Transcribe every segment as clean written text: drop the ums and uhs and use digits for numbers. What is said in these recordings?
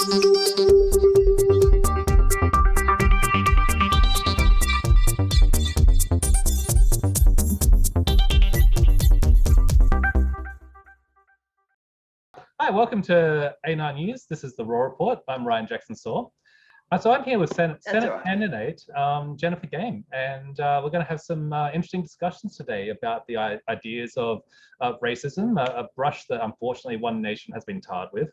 Hi, welcome to A9 News. This is the Raw Report. I'm Ryan Jackson-Saw. So I'm here with Senate candidate Jennifer Game, and we're going to have some interesting discussions today about the ideas of racism, a brush that unfortunately One Nation has been tarred with.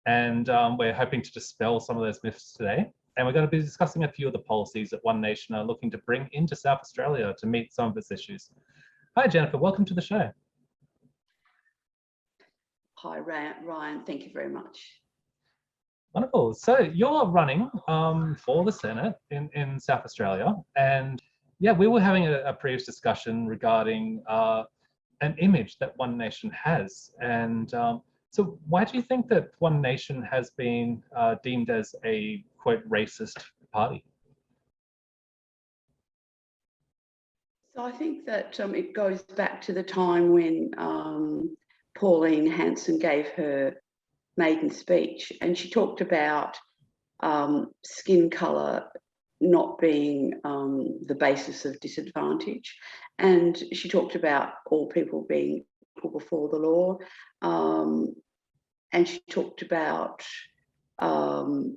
And we're hoping to dispel some of those myths today. And we're going to be discussing a few of the policies that One Nation are looking to bring into South Australia to meet some of its issues. Hi, Jennifer. Welcome to the show. Hi, Ryan. Thank you very much. Wonderful. So you're running for the Senate in South Australia. And yeah, we were having a previous discussion regarding an image that One Nation has. And so why do you think that One Nation has been deemed as a, quote, racist party? So I think that it goes back to the time when Pauline Hanson gave her maiden speech, and she talked about skin colour not being the basis of disadvantage, and she talked about all people being equal before the law, and she talked about the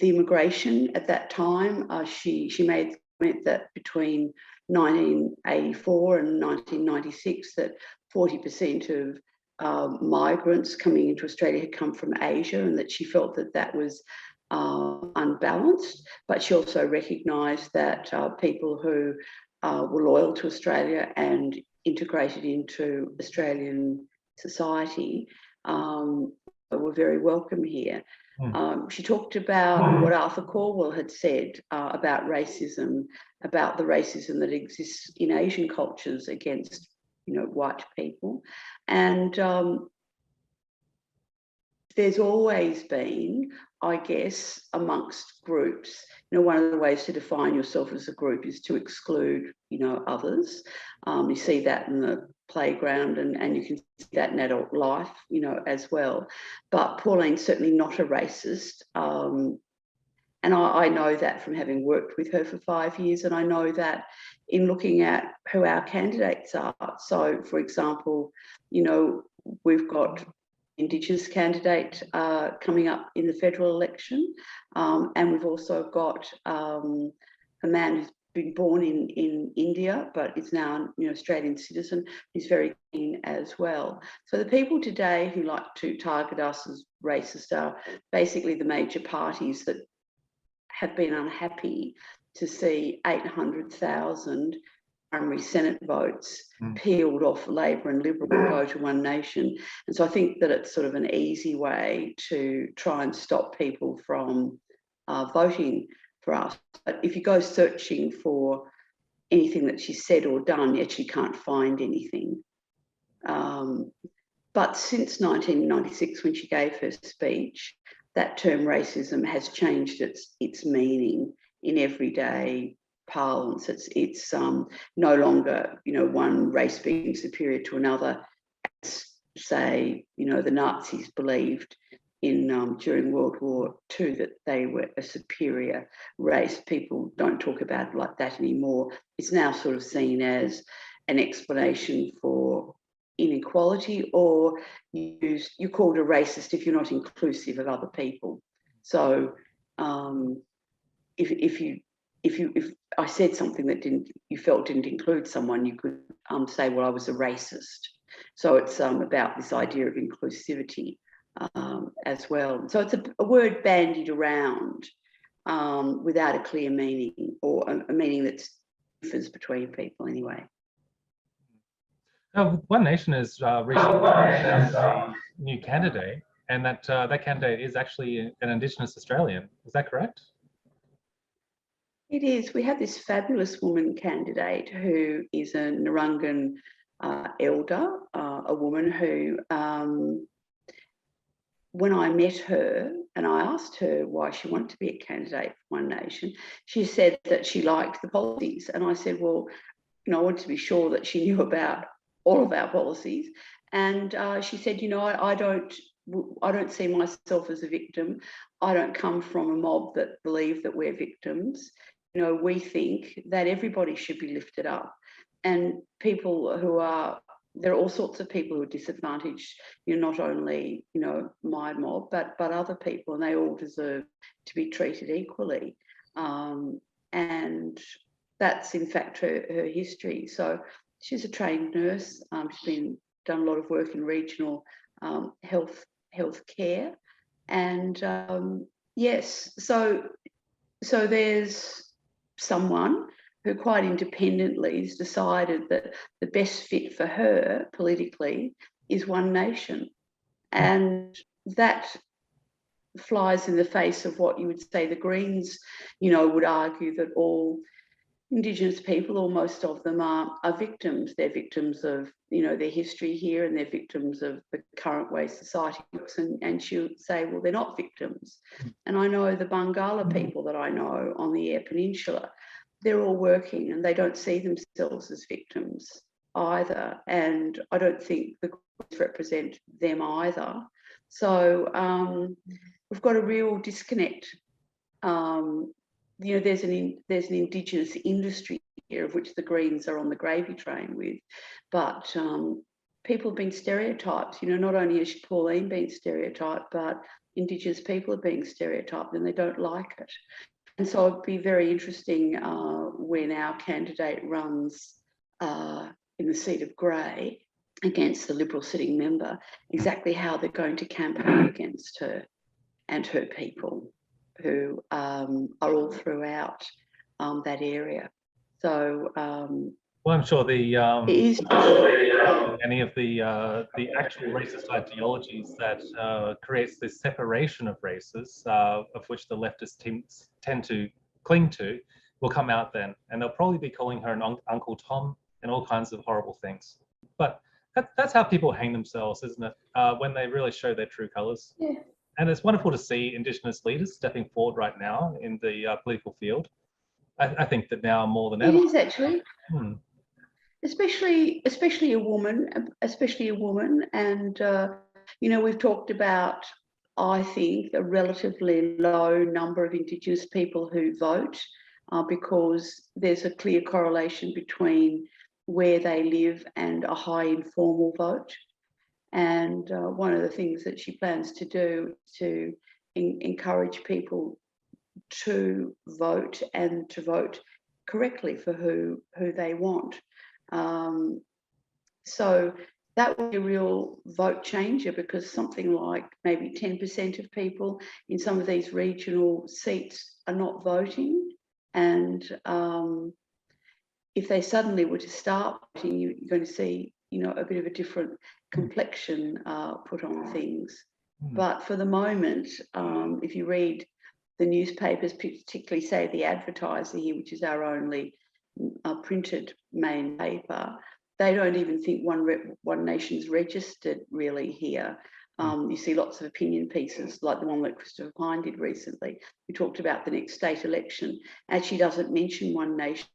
immigration at that time. She made the comment that between 1984 and 1996 that 40% of migrants coming into Australia had come from Asia, and that she felt that that was unbalanced. But she also recognised that people who were loyal to Australia and integrated into Australian society were very welcome here. She talked about what Arthur Calwell had said about racism, about the racism that exists in Asian cultures against, white people. And there's always been, I guess, amongst groups, one of the ways to define yourself as a group is to exclude, others. You see that in the playground, and you can see that in adult life, as well. But Pauline's certainly not a racist. And I know that from having worked with her for 5 years, and I know that in looking at who our candidates are. So, for example, we've got Indigenous candidate coming up in the federal election, and we've also got a man who's been born in India but is now an Australian citizen. He's very keen as well. So the people today who like to target us as racist are basically the major parties that have been unhappy to see 800,000 primary Senate votes peeled off Labor and Liberal to go to One Nation. And so I think that it's sort of an easy way to try and stop people from voting for us. But if you go searching for anything that she said or done, you actually can't find anything. But since 1996, when she gave her speech, that term racism has changed its meaning in everyday parlance. It's no longer, one race being superior to another. Say, the Nazis believed in during World War II that they were a superior race. People don't talk about it like that anymore. It's now sort of seen as an explanation for inequality, or you're called a racist if you're not inclusive of other people. So if I said something that you felt didn't include someone, you could say, well, I was a racist. So it's about this idea of inclusivity as well. So it's a word bandied around without a clear meaning, or a meaning that differs between people anyway. One Nation has recently announced a new candidate, and that candidate is actually an Indigenous Australian. Is that correct? It is. We have this fabulous woman candidate who is a Narungin elder, a woman who, when I met her and I asked her why she wanted to be a candidate for One Nation, she said that she liked the policies. And I said, well, I wanted to be sure that she knew about all of our policies. And she said, I don't I don't see myself as a victim. I don't come from a mob that believe that we're victims. You know, we think that everybody should be lifted up, and people who are, there are all sorts of people who are disadvantaged. You're not only, you know, my mob, but other people, and they all deserve to be treated equally. And that's in fact her history. So she's a trained nurse. She's done a lot of work in regional health care, and yes, so there's someone who quite independently has decided that the best fit for her politically is One Nation, and that flies in the face of what you would say the Greens, you know, would argue that all Indigenous people, or most of them, are victims. They're victims of, you know, their history here, and they're victims of the current way society works. And she'll say, well, they're not victims. And I know the Bangala people that I know on the Eyre Peninsula, they're all working, and they don't see themselves as victims either. And I don't think the Greens represent them either. So we've got a real disconnect. You know, there's an Indigenous industry here, of which the Greens are on the gravy train with, but people have been stereotyped. You know, not only has Pauline been stereotyped, but Indigenous people are being stereotyped, and they don't like it. And so it'd be very interesting when our candidate runs in the seat of Grey against the Liberal sitting member, exactly how they're going to campaign against her and her people, who are all throughout that area. So, well, I'm sure the any of the actual racist ideologies that creates this separation of races, of which the leftists tend to cling to, will come out then, and they'll probably be calling her an Uncle Tom and all kinds of horrible things. But that's how people hang themselves, isn't it? When they really show their true colours. yeah. And it's wonderful to see Indigenous leaders stepping forward right now in the political field. I think that now more than ever. It is actually. Especially a woman, and you know, we've talked about, I think, a relatively low number of Indigenous people who vote, because there's a clear correlation between where they live and a high informal vote. And one of the things that she plans to do is to encourage people to vote, and to vote correctly for who they want. So that would be a real vote changer, because something like maybe 10% of people in some of these regional seats are not voting. And if they suddenly were to start voting, you're going to see, you know, a bit of a different complexion put on things. But for the moment, if you read the newspapers, particularly say the Advertiser here, which is our only printed main paper, they don't even think One Nation's registered really here. You see lots of opinion pieces like the one that Christopher Pyne did recently, who talked about the next state election, and she doesn't mention One Nation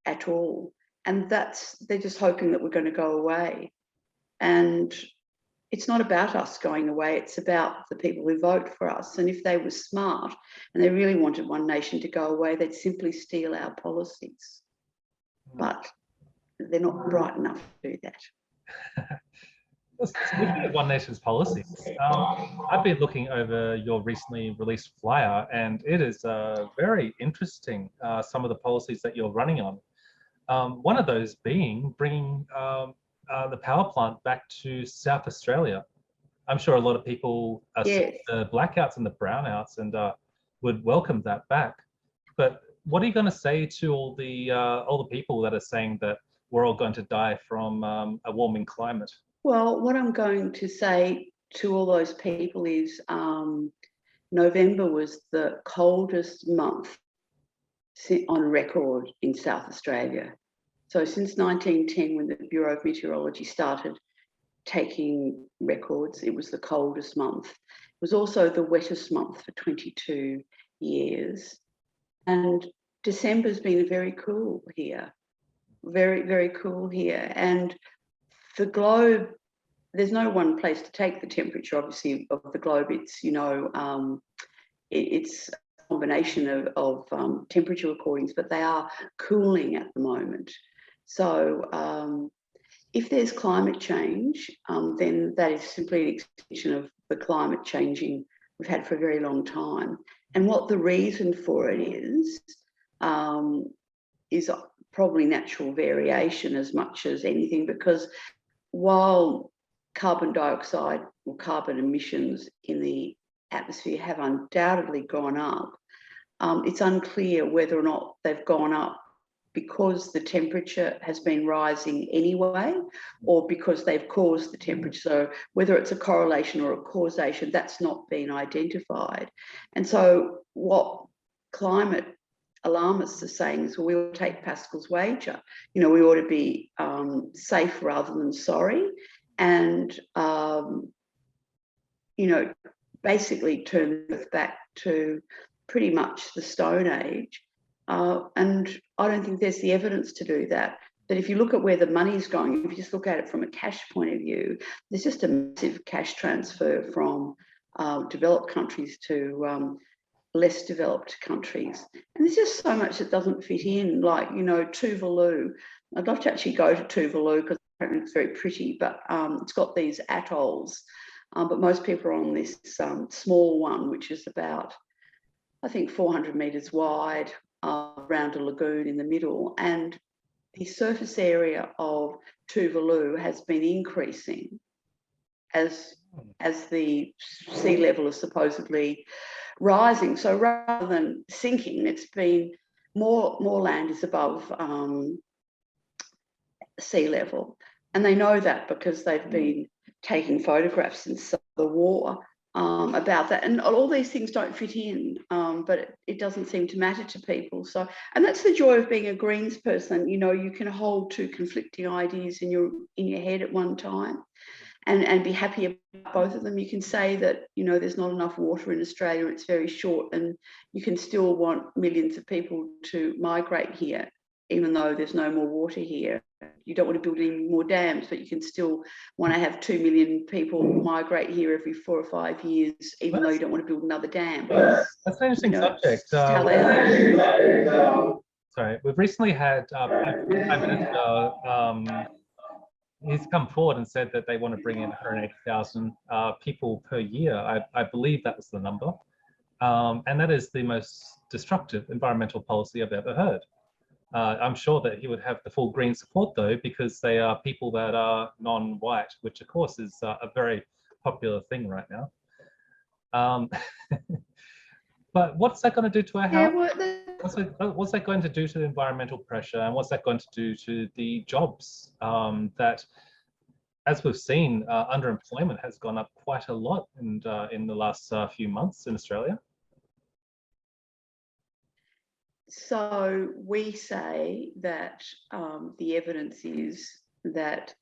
at all. And they're just hoping that we're going to go away. And it's not about us going away, it's about the people who vote for us. And if they were smart and they really wanted One Nation to go away, they'd simply steal our policies. But they're not bright enough to do that. Speaking of One Nation's policies, I've been looking over your recently released flyer, and it is very interesting, some of the policies that you're running on. One of those being bringing the power plant back to South Australia. I'm sure a lot of people see the blackouts and the brownouts and would welcome that back. But what are you going to say to all the people that are saying that we're all going to die from a warming climate? Well, what I'm going to say to all those people is November was the coldest month on record in South Australia. So since 1910, when the Bureau of Meteorology started taking records, it was the coldest month. It was also the wettest month for 22 years. And December's been very cool here, very, very cool here. And the globe there's no one place to take the temperature, obviously, of the globe. It's, you know, it's a combination of temperature recordings, but they are cooling at the moment. So if there's climate change, then that is simply an extension of the climate changing we've had for a very long time. And what the reason for it is probably natural variation as much as anything, because while carbon dioxide or carbon emissions in the atmosphere have undoubtedly gone up, it's unclear whether or not they've gone up because the temperature has been rising anyway, or because they've caused the temperature. So whether it's a correlation or a causation, that's not been identified. And so what climate alarmists are saying is, well, we ought to take Pascal's wager. You know, we ought to be safe rather than sorry, and you know, basically turn the Earth back to pretty much the Stone Age. And I don't think there's the evidence to do that. But if you look at where the money's going, if you just look at it from a cash point of view, there's just a massive cash transfer from developed countries to less developed countries. And there's just so much that doesn't fit in, like, you know, Tuvalu. I'd love to actually go to Tuvalu because apparently it's very pretty, but it's got these atolls. But most people are on this small one, which is about, I think, 400 metres wide, around a lagoon in the middle. And the surface area of Tuvalu has been increasing as the sea level is supposedly rising. So rather than sinking, it's been more land is above sea level. And they know that because they've been taking photographs since the war about that. And all these things don't fit in, but it doesn't seem to matter to people. So, and that's the joy of being a Greens person. You know, you can hold two conflicting ideas in your head at one time and be happy about both of them. You can say that, you know, there's not enough water in Australia, it's very short, and you can still want millions of people to migrate here, even though there's no more water here. You don't want to build any more dams, but you can still want to have 2 million people migrate here every 4 or 5 years, even though you don't want to build another dam. That's an interesting subject. Sorry, we've recently had Prime Minister, he's come forward and said that they want to bring in 180,000 people per year. I believe that was the number. And that is the most destructive environmental policy I've ever heard. I'm sure that he would have the full Green support, though, because they are people that are non-white, which of course is a very popular thing right now. But what's that going to do to our health? What's that going to do to the environmental pressure, and what's that going to do to the jobs that, as we've seen, underemployment has gone up quite a lot in the last few months in Australia? So we say that the evidence is that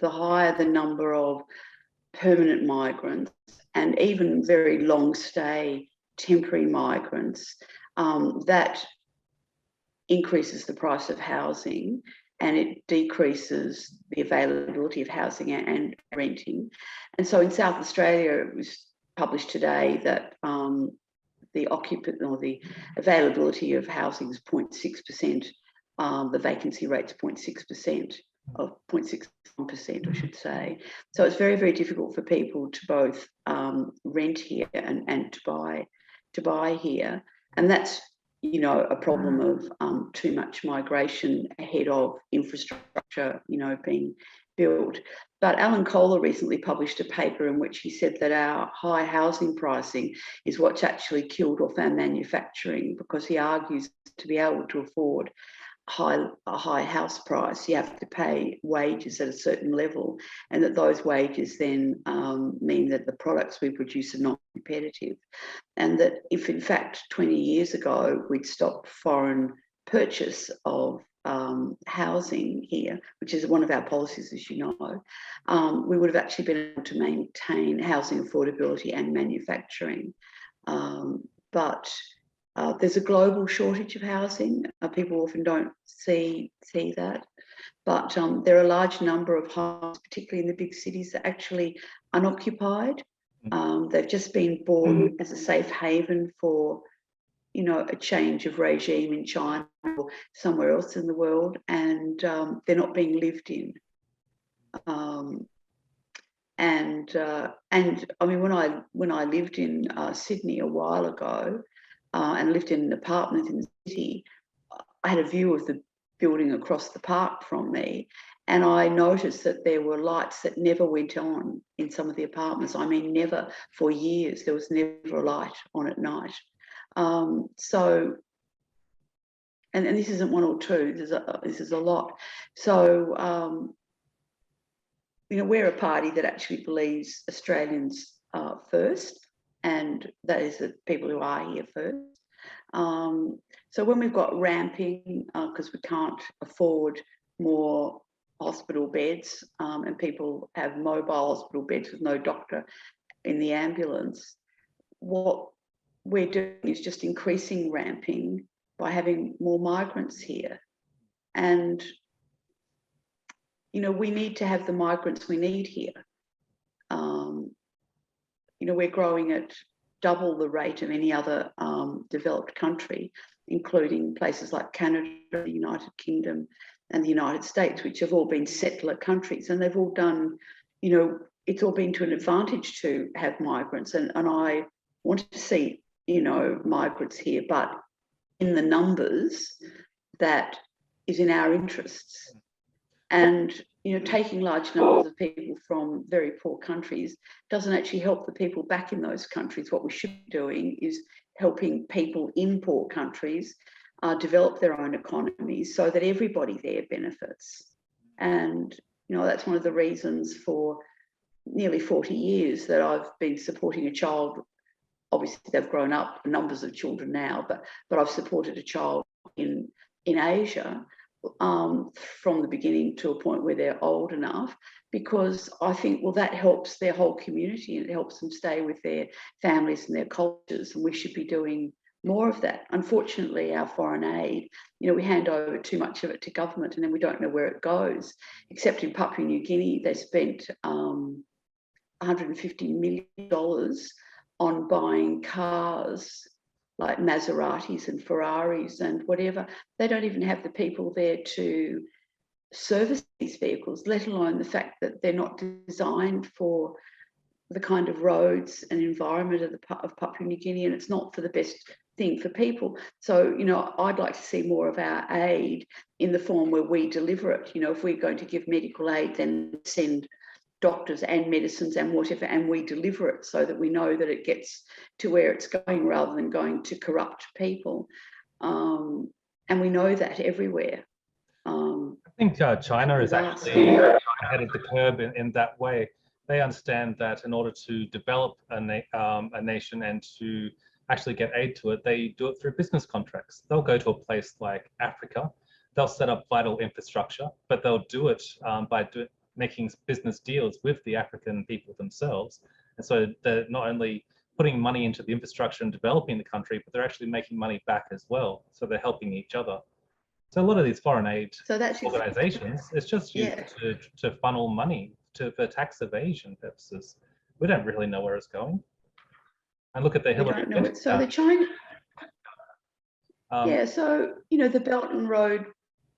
the higher the number of permanent migrants and even very long stay temporary migrants, that increases the price of housing, and it decreases the availability of housing and renting. And so in South Australia, it was published today that the occupant or the availability of housing is 0.6%. The vacancy rate's 0.6%, or 0.61%, I should say. So it's very, very difficult for people to both rent here and to buy here. And that's, you know, a problem of too much migration ahead of infrastructure, you know, being built. But Alan Kohler recently published a paper in which he said that our high housing pricing is what's actually killed off our manufacturing, because he argues to be able to afford a high house price, you have to pay wages at a certain level, and that those wages then mean that the products we produce are not competitive. And that if in fact 20 years ago we'd stopped foreign purchase of housing here, which is one of our policies, as you know, we would have actually been able to maintain housing affordability and manufacturing. But there's a global shortage of housing. People often don't see that. But there are a large number of homes, particularly in the big cities, that are actually unoccupied. They've just been bought as a safe haven for, you know, a change of regime in China or somewhere else in the world, and they're not being lived in. And I mean, when I lived in Sydney a while ago, and lived in an apartment in the city, I had a view of the building across the park from me, and I noticed that there were lights that never went on in some of the apartments. I mean, never, for years. There was never a light on at night. So, and this isn't one or two. This is a lot. So, you know, we're a party that actually believes Australians first, and that is the people who are here first. So when we've got ramping, because we can't afford more hospital beds, and people have mobile hospital beds with no doctor in the ambulance, what we're doing is just increasing ramping by having more migrants here. And, you know, we need to have the migrants we need here. You know, we're growing at double the rate of any other developed country, including places like Canada, the United Kingdom, and the United States, which have all been settler countries, and they've all done, you know, it's all been to an advantage to have migrants, and I want to see, you know, migrants here, but in the numbers that is in our interests. And, you know, taking large numbers of people from very poor countries doesn't actually help the people back in those countries. What we should be doing is helping people in poor countries develop their own economies so that everybody there benefits. And, you know, that's one of the reasons for nearly 40 years that I've been supporting a child. Obviously, they've grown up, numbers of children now, but I've supported a child in Asia from the beginning to a point where they're old enough, because I think, well, that helps their whole community and it helps them stay with their families and their cultures, and we should be doing more of that. Unfortunately, our foreign aid, you know, we hand over too much of it to government and then we don't know where it goes, except in Papua New Guinea, they spent $150 million on buying cars like Maseratis and Ferraris and whatever. They don't even have the people there to service these vehicles, let alone the fact that they're not designed for the kind of roads and environment of Papua New Guinea, and it's not for the best thing for people. So, you know, I'd like to see more of our aid in the form where we deliver it. You know, if we're going to give medical aid, then send doctors and medicines and whatever, and we deliver it so that we know that it gets to where it's going rather than going to corrupt people. And we know that everywhere. I think China is actually ahead of the curve in that way. They understand that in order to develop a nation and to actually get aid to it, they do it through business contracts. They'll go to a place like Africa, they'll set up vital infrastructure, but they'll do it by making business deals with the African people themselves. And so they're not only putting money into the infrastructure and developing the country, but they're actually making money back as well. So they're helping each other. So a lot of these foreign aid organizations, it's just used to funnel money for tax evasion purposes. We don't really know where it's going. And look at the Hillary Clinton. So the China, yeah, so, you know, the Belt and Road,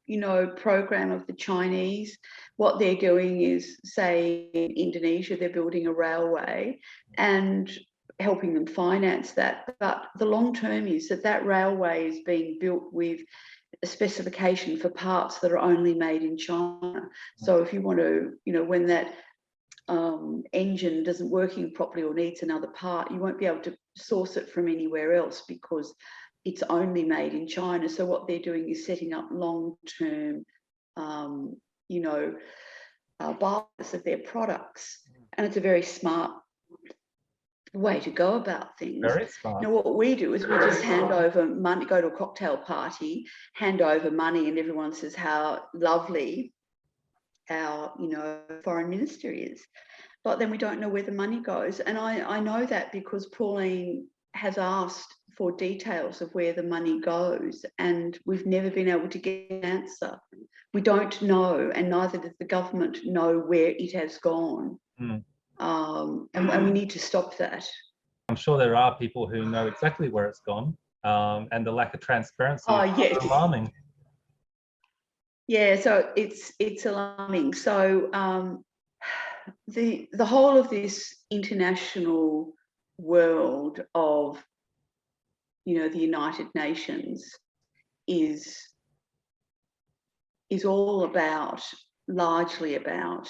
you know, program of the Chinese, what they're doing is, say, in Indonesia, they're building a railway and helping them finance that. But the long term is that railway is being built with a specification for parts that are only made in China. So if you want to, you know, when that engine doesn't working properly or needs another part, you won't be able to source it from anywhere else because it's only made in China. So what they're doing is setting up long-term, you know, buyers of their products. And it's a very smart way to go about things. Very smart. Now, what we do is we just hand over money, go to a cocktail party, hand over money, and everyone says how lovely our, you know, foreign minister is. But then we don't know where the money goes. And I know that because Pauline has asked for details of where the money goes, and we've never been able to get an answer. We don't know, and neither does the government know where it has gone. And we need to stop that. I'm sure there are people who know exactly where it's gone, and the lack of transparency yes. is alarming. Yeah, so it's alarming. So the whole of this international world of, you know, the United Nations is all about, largely about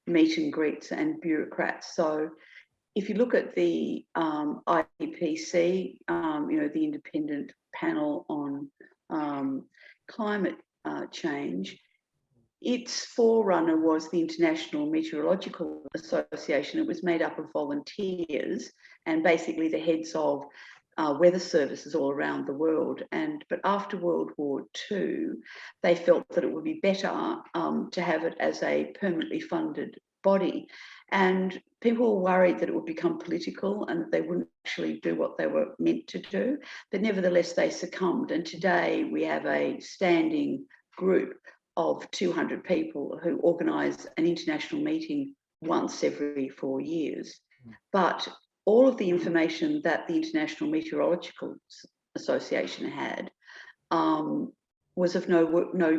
meet and greets and bureaucrats. So if you look at the IPCC, you know, the Independent Panel on Climate Change, its forerunner was the International Meteorological Association. It was made up of volunteers and basically the heads of weather services all around the world. But after World War II, they felt that it would be better to have it as a permanently funded body. And people were worried that it would become political and that they wouldn't actually do what they were meant to do. But nevertheless, they succumbed. And today we have a standing group of 200 people who organise an international meeting once every 4 years. But all of the information that the International Meteorological Association had was of no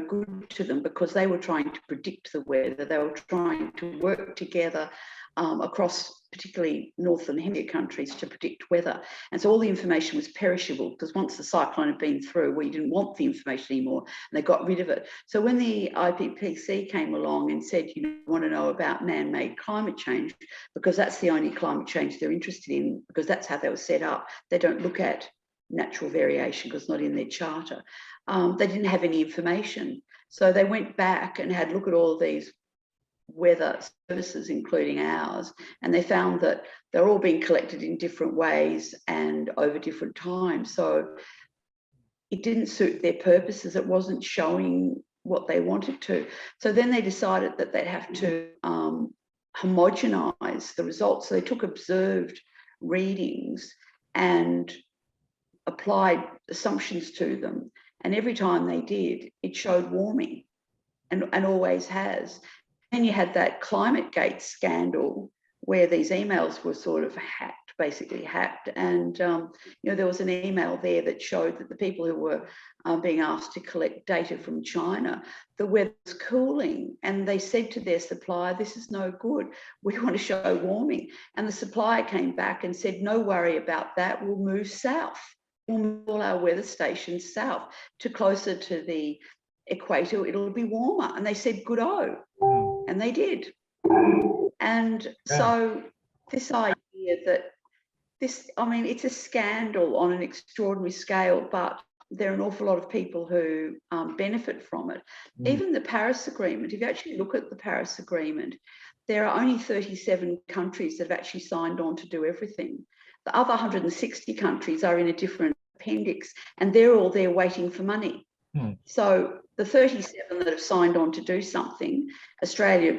good to them, because they were trying to predict the weather. They were trying to work together across particularly Northern Hemisphere countries to predict weather. And so all the information was perishable, because once the cyclone had been through, well, you didn't want the information anymore, and they got rid of it. So when the IPCC came along and said, you want to know about man-made climate change, because that's the only climate change they're interested in, because that's how they were set up. They don't look at natural variation because it's not in their charter. They didn't have any information. So they went back and had a look at all of these weather services, including ours, and they found that they're all being collected in different ways and over different times. So it didn't suit their purposes. It wasn't showing what they wanted to. So then they decided that they'd have to homogenise the results. So they took observed readings and applied assumptions to them. And every time they did, it showed warming, and always has. Then you had that ClimateGate scandal where these emails were sort of basically hacked. And, you know, there was an email there that showed that the people who were being asked to collect data from China, the weather was cooling. And they said to their supplier, this is no good. We want to show warming. And the supplier came back and said, no worry about that. We'll move south. We'll move all our weather stations south to closer to the equator. It'll be warmer. And they said, good-o. And they did. And so this idea that this, I mean, it's a scandal on an extraordinary scale, but there are an awful lot of people who benefit from it. Even the Paris Agreement, if you actually look at the Paris Agreement, there are only 37 countries that have actually signed on to do everything. The other 160 countries are in a different appendix, and they're all there waiting for money. So the 37 that have signed on to do something, Australia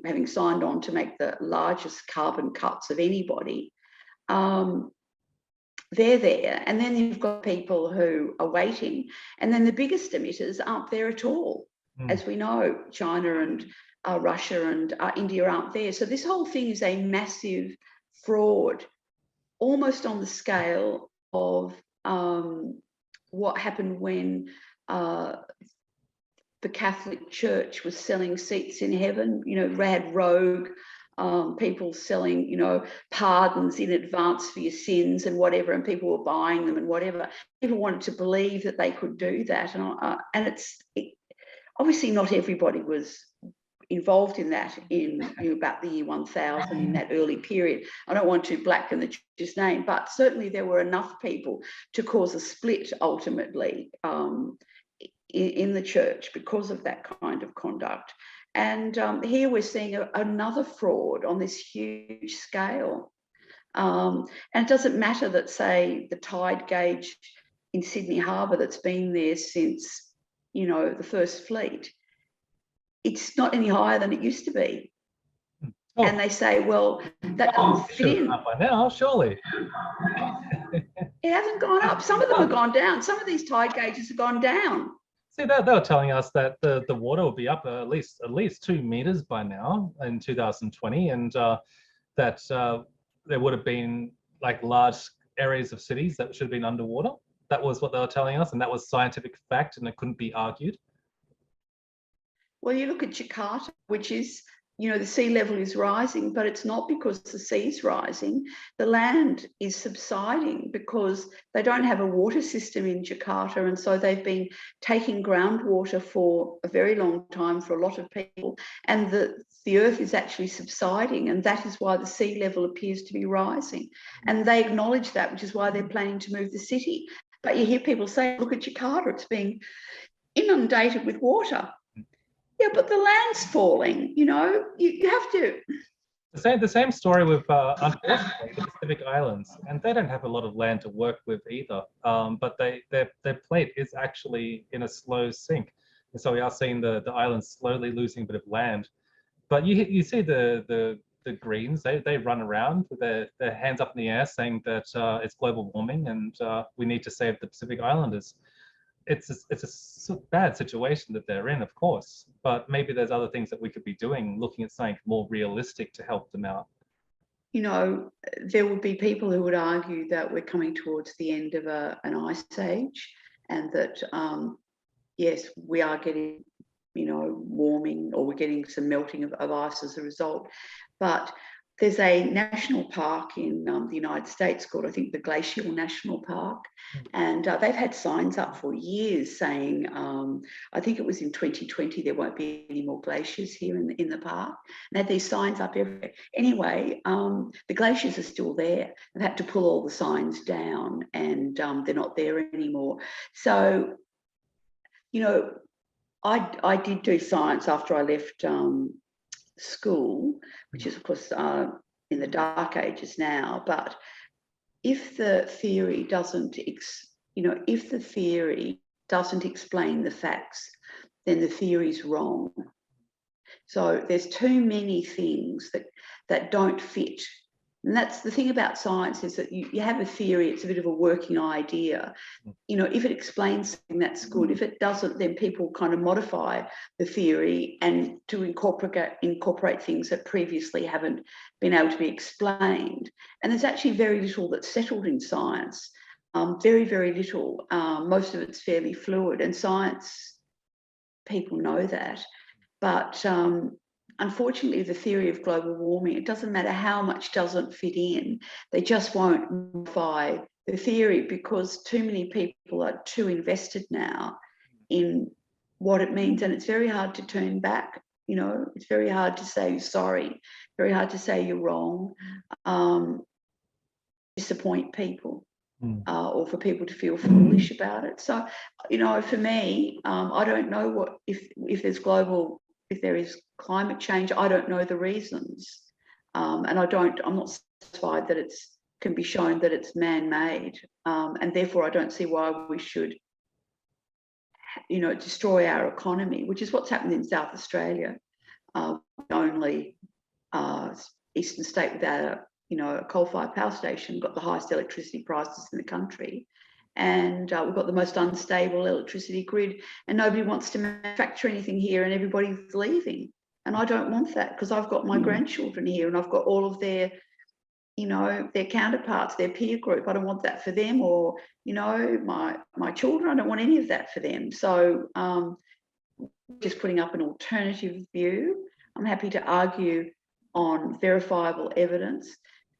having signed on to make the largest carbon cuts of anybody, they're there. And then you've got people who are waiting. And then the biggest emitters aren't there at all. As we know, China and Russia and India aren't there. So this whole thing is a massive fraud, almost on the scale of what happened when the Catholic Church was selling seats in heaven. You know, they had rogue people selling, you know, pardons in advance for your sins and whatever, and people were buying them and whatever. People wanted to believe that they could do that, and obviously not everybody was involved in that in about the year 1000, in that early period. I don't want to blacken the church's name, but certainly there were enough people to cause a split ultimately in the church because of that kind of conduct. And here we're seeing another fraud on this huge scale. And it doesn't matter that, say, the tide gauge in Sydney Harbour that's been there since, you know, the first fleet, it's not any higher than it used to be. And they say, well, that doesn't fit in. By now, surely. It hasn't gone up. Some of them have gone down. Some of these tide gauges have gone down. See, they were telling us that the water will be up at least 2 meters by now in 2020, and that there would have been like large areas of cities that should have been underwater. That was what they were telling us, and that was scientific fact, and it couldn't be argued. Well, you look at Jakarta, which is, the sea level is rising, but it's not because the sea's rising. The land is subsiding because they don't have a water system in Jakarta. And so they've been taking groundwater for a very long time for a lot of people. And the earth is actually subsiding. And that is why the sea level appears to be rising. And they acknowledge that, which is why they're planning to move the city. But you hear people say, look at Jakarta, it's being inundated with water. Yeah, but the land's falling, you have to. The same story with, unfortunately, the Pacific Islands, and they don't have a lot of land to work with either. But their plate is actually in a slow sink, and so we are seeing the islands slowly losing a bit of land. But you see the Greens, they run around with their hands up in the air saying that it's global warming and we need to save the Pacific Islanders. It's a bad situation that they're in, of course, but maybe there's other things that we could be doing, looking at something more realistic to help them out. There would be people who would argue that we're coming towards the end of an ice age, and that, yes, we are getting, warming, or we're getting some melting of ice as a result. But there's a national park in the United States called, I think, the Glacial National Park. And they've had signs up for years saying, I think it was in 2020, there won't be any more glaciers here in the park. And they had these signs up everywhere. Anyway, the glaciers are still there. They've had to pull all the signs down, and they're not there anymore. So, I did do science after I left school, which is of course in the dark ages now. But if the theory doesn't explain the facts, then the theory's wrong. So there's too many things that don't fit. And that's the thing about science, is that you have a theory, it's a bit of a working idea. If it explains something, that's good. If it doesn't, then people kind of modify the theory and to incorporate things that previously haven't been able to be explained. And there's actually very little that's settled in science, very, very little. Most of it's fairly fluid, and science people know that. But unfortunately, the theory of global warming, it doesn't matter how much doesn't fit in, they just won't modify the theory, because too many people are too invested now in what it means. And it's very hard to turn back. It's very hard to say sorry, very hard to say you're wrong, disappoint people, or for people to feel foolish about it. So, for me, I don't know what, if there is climate change, I don't know the reasons. And I'm not satisfied that it can be shown that it's man-made. And therefore, I don't see why we should, destroy our economy, which is what's happened in South Australia. Only eastern state without a coal-fired power station got the highest electricity prices in the country. And we've got the most unstable electricity grid, and nobody wants to manufacture anything here, and everybody's leaving. And I don't want that, because I've got my grandchildren here, and I've got all of their counterparts, their peer group. I don't want that for them, or, my children. I don't want any of that for them. So just putting up an alternative view. I'm happy to argue on verifiable evidence,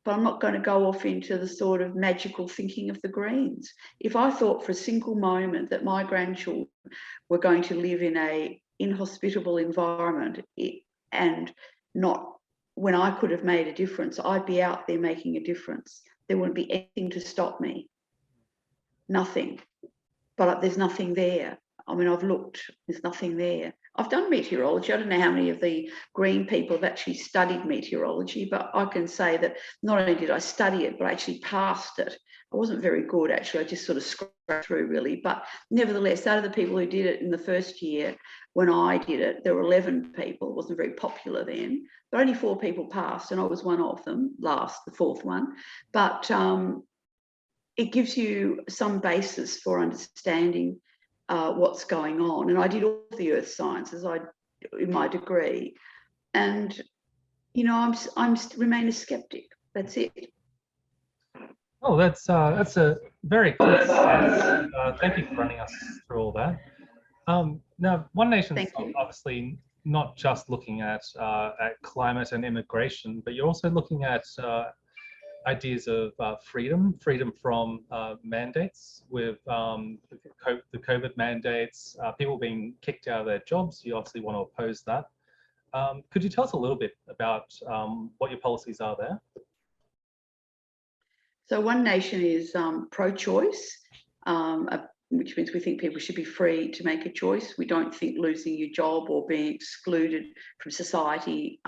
but I'm not going to go off into the sort of magical thinking of the Greens. If I thought for a single moment that my grandchildren were going to live in a inhospitable environment, and not when I could have made a difference, I'd be out there making a difference. There wouldn't be anything to stop me. Nothing. But there's nothing there. I mean, I've looked, there's nothing there. I've done meteorology. I don't know how many of the Green people have actually studied meteorology, but I can say that not only did I study it, but I actually passed it. I wasn't very good, actually. I just sort of scratched through, really. But nevertheless, out of the people who did it in the first year, when I did it, there were 11 people. It wasn't very popular then, but only 4 people passed, and I was one of them, the 4th one. But it gives you some basis for understanding what's going on. And I did all the earth sciences in my degree, and you know, I'm remain a skeptic. That's it. Oh, that's a very clear sense. Thank you for running us through all that. Now, One Nation's obviously not just looking at climate and immigration, but you're also looking at ideas of freedom from mandates with the COVID mandates, people being kicked out of their jobs. You obviously want to oppose that. Could you tell us a little bit about what your policies are there? So One Nation is pro-choice, which means we think people should be free to make a choice. We don't think losing your job or being excluded from society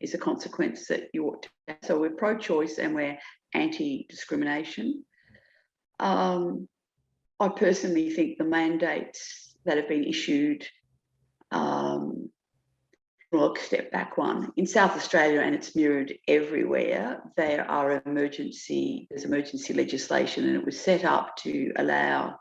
is a consequence that you ought to have. So we're pro-choice and we're anti-discrimination. I personally think the mandates that have been issued, well, step back one. In South Australia, and it's mirrored everywhere, there's emergency legislation, and it was set up to allow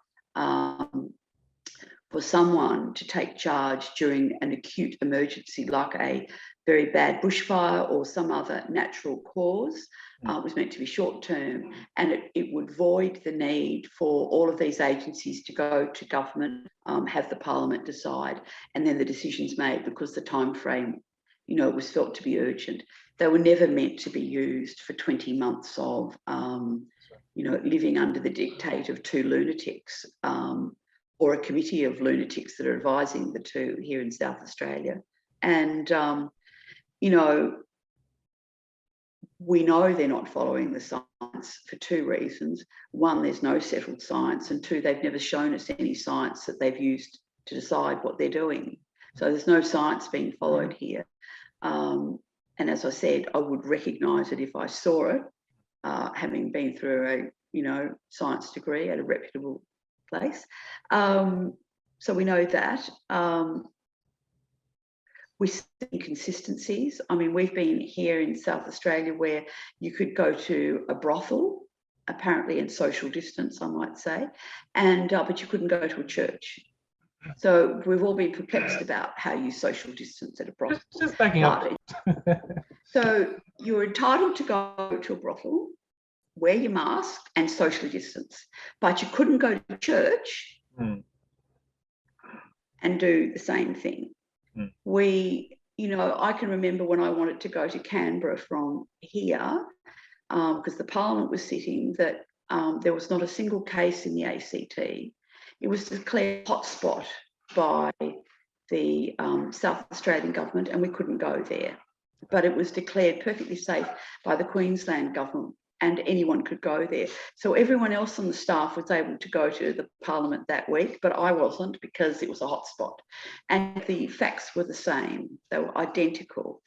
for someone to take charge during an acute emergency, like a very bad bushfire or some other natural cause. It was meant to be short term, and it would void the need for all of these agencies to go to government, have the parliament decide, and then the decisions made, because the time frame, you know, was felt to be urgent. They were never meant to be used for 20 months of, you know, living under the dictate of two lunatics, or a committee of lunatics that are advising the two here in South Australia. And, you know, we know they're not following the science for two reasons. One, there's no settled science, and two, they've never shown us any science that they've used to decide what they're doing. So there's no science being followed here. And as I said, I would recognise it if I saw it, having been through a, you know, science degree at a reputable place. So we know that. We see inconsistencies. I mean, we've been here in South Australia where you could go to a brothel, apparently in social distance, I might say, and but you couldn't go to a church. So we've all been perplexed about how you social distance at a brothel. Just backing up. So you're entitled to go to a brothel, wear your mask and socially distance, but you couldn't go to church and do the same thing. We, you know, I can remember when I wanted to go to Canberra from here, because the Parliament was sitting, that there was not a single case in the ACT. It was declared hotspot by the South Australian government, and we couldn't go there. But it was declared perfectly safe by the Queensland government, and anyone could go there. So everyone else on the staff was able to go to the Parliament that week, but I wasn't, because it was a hotspot. And the facts were the same. They were identical.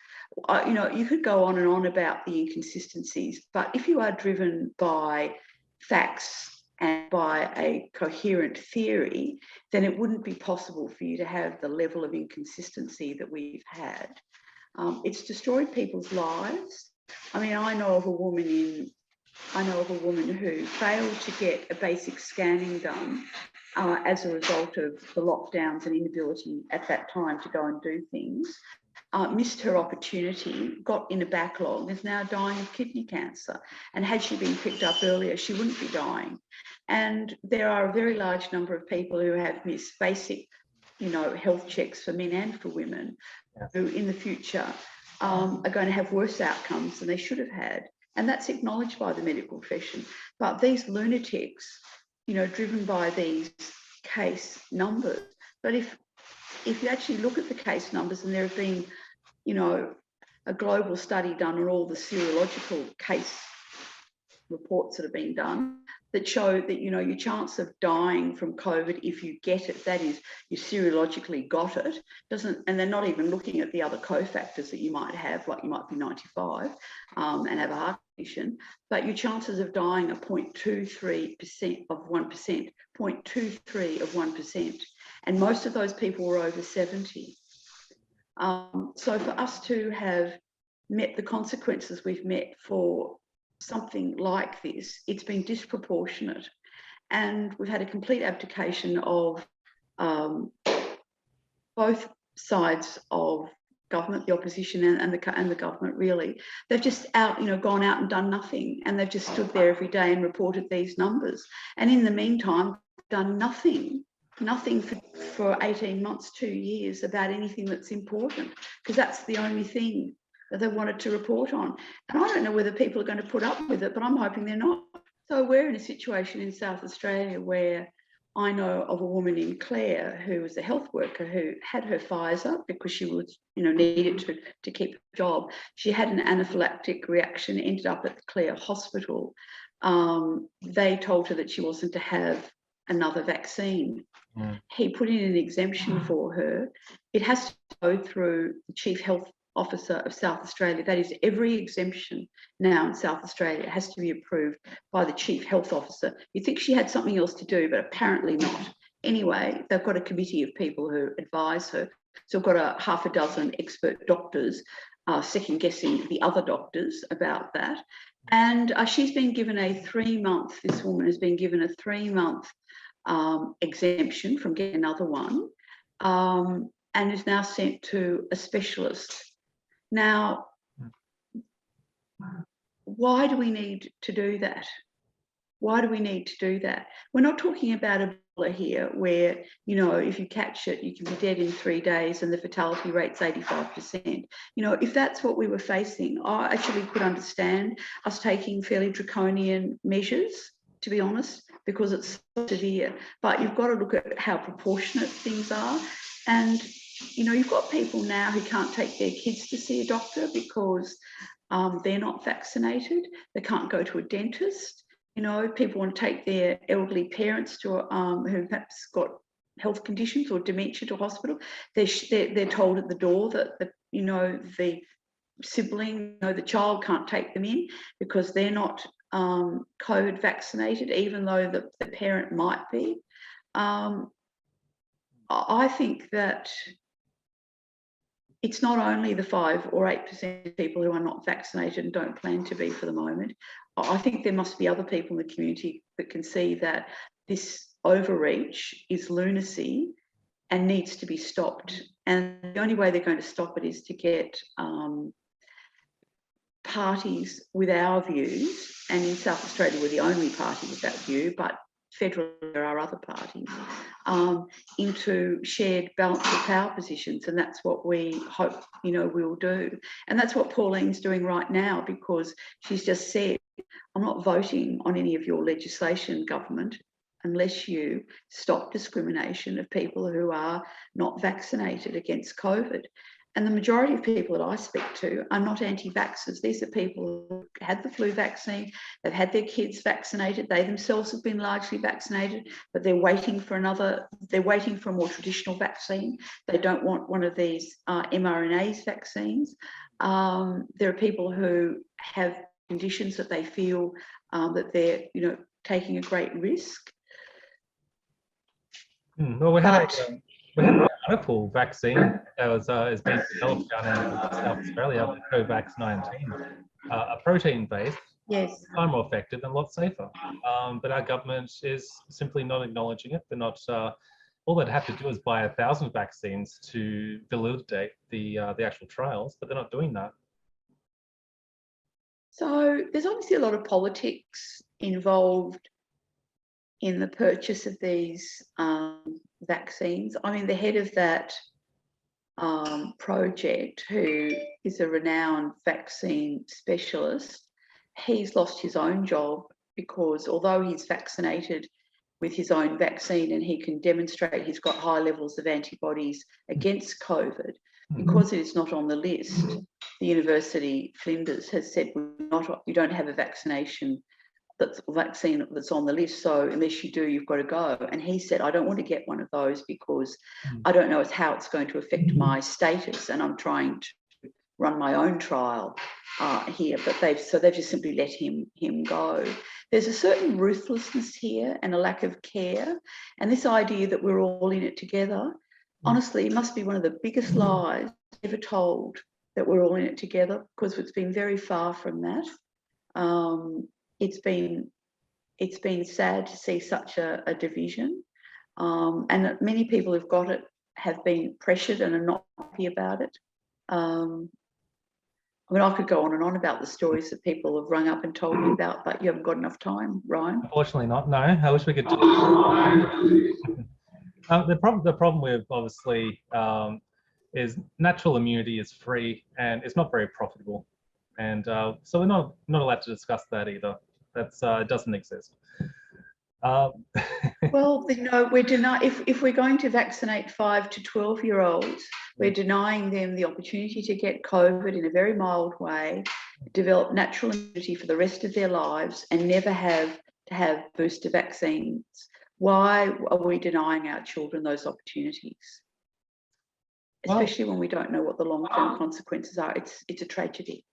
You know, you could go on and on about the inconsistencies, but if you are driven by facts and by a coherent theory, then it wouldn't be possible for you to have the level of inconsistency that we've had. It's destroyed people's lives. I mean, I know of a woman who failed to get a basic scanning done as a result of the lockdowns and inability at that time to go and do things, missed her opportunity, got in a backlog, is now dying of kidney cancer. And had she been picked up earlier, she wouldn't be dying. And there are a very large number of people who have missed basic, you know, health checks for men and for women, who in the future are going to have worse outcomes than they should have had. And that's acknowledged by the medical profession. But these lunatics, you know, driven by these case numbers, but if you actually look at the case numbers, and there have been, you know, a global study done on all the serological case reports that have been done that show that, you know, your chance of dying from COVID, if you get it, that is, you serologically got it, doesn't, and they're not even looking at the other cofactors that you might have, like you might be 95 and have a heart condition, but your chances of dying are 0.23% of 1%, 0.23 of 1%. And most of those people were over 70. So for us to have met the consequences we've met for something like this, it's been disproportionate. And we've had a complete abdication of both sides of government, the opposition and the government, really. They've just gone out and done nothing, and they've just stood there every day and reported these numbers. And in the meantime, done nothing for 18 months, 2 years about anything that's important, because that's the only thing that they wanted to report on. And I don't know whether people are going to put up with it, but I'm hoping they're not. So we're in a situation in South Australia where I know of a woman in Clare who was a health worker who had her Pfizer because she was, needed to keep a job. She had an anaphylactic reaction, ended up at the Clare hospital. They told her that she wasn't to have another vaccine. He put in an exemption for her. It has to go through the Chief Health Officer of South Australia. That is, every exemption now in South Australia has to be approved by the Chief Health Officer. You'd think she had something else to do, but apparently not. Anyway, they've got a committee of people who advise her. So we've got a half a dozen expert doctors second guessing the other doctors about that. And she's been given this woman has been given a 3-month exemption from getting another one, and is now sent to a specialist. Now, why do we need to do that? Why do we need to do that? We're not talking about Ebola here, where, if you catch it, you can be dead in 3 days and the fatality rate's 85%. If that's what we were facing, I actually could understand us taking fairly draconian measures, to be honest, because it's so severe. But you've got to look at how proportionate things are. And you've got people now who can't take their kids to see a doctor because they're not vaccinated. They can't go to a dentist. People want to take their elderly parents to who perhaps got health conditions or dementia to hospital. They're told at the door that the sibling, the child can't take them in because they're not COVID vaccinated, even though the parent might be. I think that it's not only the 5 or 8% of people who are not vaccinated and don't plan to be for the moment. I think there must be other people in the community that can see that this overreach is lunacy and needs to be stopped. And the only way they're going to stop it is to get parties with our views, and in South Australia we're the only party with that view, but federally there are other parties, into shared balance of power positions, and that's what we hope we'll do. And that's what Pauline's doing right now, because she's just said, I'm not voting on any of your legislation, government, unless you stop discrimination of people who are not vaccinated against COVID. And the majority of people that I speak to are not anti-vaxxers. These are people who had the flu vaccine, they've had their kids vaccinated, they themselves have been largely vaccinated, but they're waiting for a more traditional vaccine. They don't want one of these mRNA vaccines. There are people who have conditions that they feel that they're, taking a great risk. Well, we had the Article vaccine that was is being developed down in South Australia, COVAX 19, a protein-based. Yes. Far more effective and a lot safer. But our government is simply not acknowledging it. They're not. All they'd have to do is buy 1,000 vaccines to validate the actual trials, but they're not doing that. So there's obviously a lot of politics involved in the purchase of these vaccines. I mean, the head of that project, who is a renowned vaccine specialist, he's lost his own job because although he's vaccinated with his own vaccine and he can demonstrate he's got high levels of antibodies against COVID, because it is not on the list, the University Flinders has said we don't have a vaccine that's on the list, so unless you do, you've got to go. And he said, I don't want to get one of those because I don't know how it's going to affect my status, and I'm trying to run my own trial here. But they've just simply let him go. There's a certain ruthlessness here and a lack of care, and this idea that we're all in it together. Honestly, it must be one of the biggest lies ever told, that we're all in it together, because it's been very far from that. It's been sad to see such a division, and many people who've got it have been pressured and are not happy about it. I mean, I could go on and on about the stories that people have rung up and told me about, but you haven't got enough time, Ryan. Unfortunately not, no. I wish we could do the problem with, obviously, is natural immunity is free and it's not very profitable. And so we're not allowed to discuss that either. That's it doesn't exist. Well, we're denying, if we're going to vaccinate 5 to 12-year-olds, we're denying them the opportunity to get COVID in a very mild way, develop natural immunity for the rest of their lives, and never have to have booster vaccines. Why are we denying our children those opportunities? Especially when we don't know what the long-term consequences are. It's a tragedy.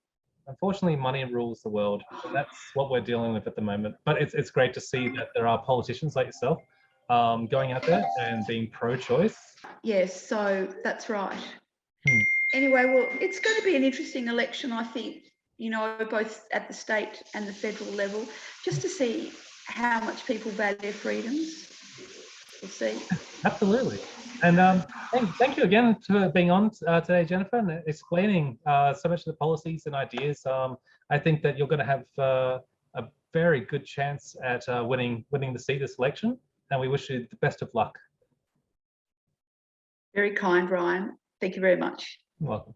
Unfortunately, money rules the world. And that's what we're dealing with at the moment. But it's great to see that there are politicians like yourself going out there and being pro-choice. Yes, so that's right. Anyway, well, it's going to be an interesting election, I think, both at the state and the federal level, just to see how much people value their freedoms. We'll see. Absolutely. And thank you again for being on today, Jennifer, and explaining so much of the policies and ideas. I think that you're going to have a very good chance at winning the seat this election, and we wish you the best of luck. Very kind, Ryan. Thank you very much. You're welcome.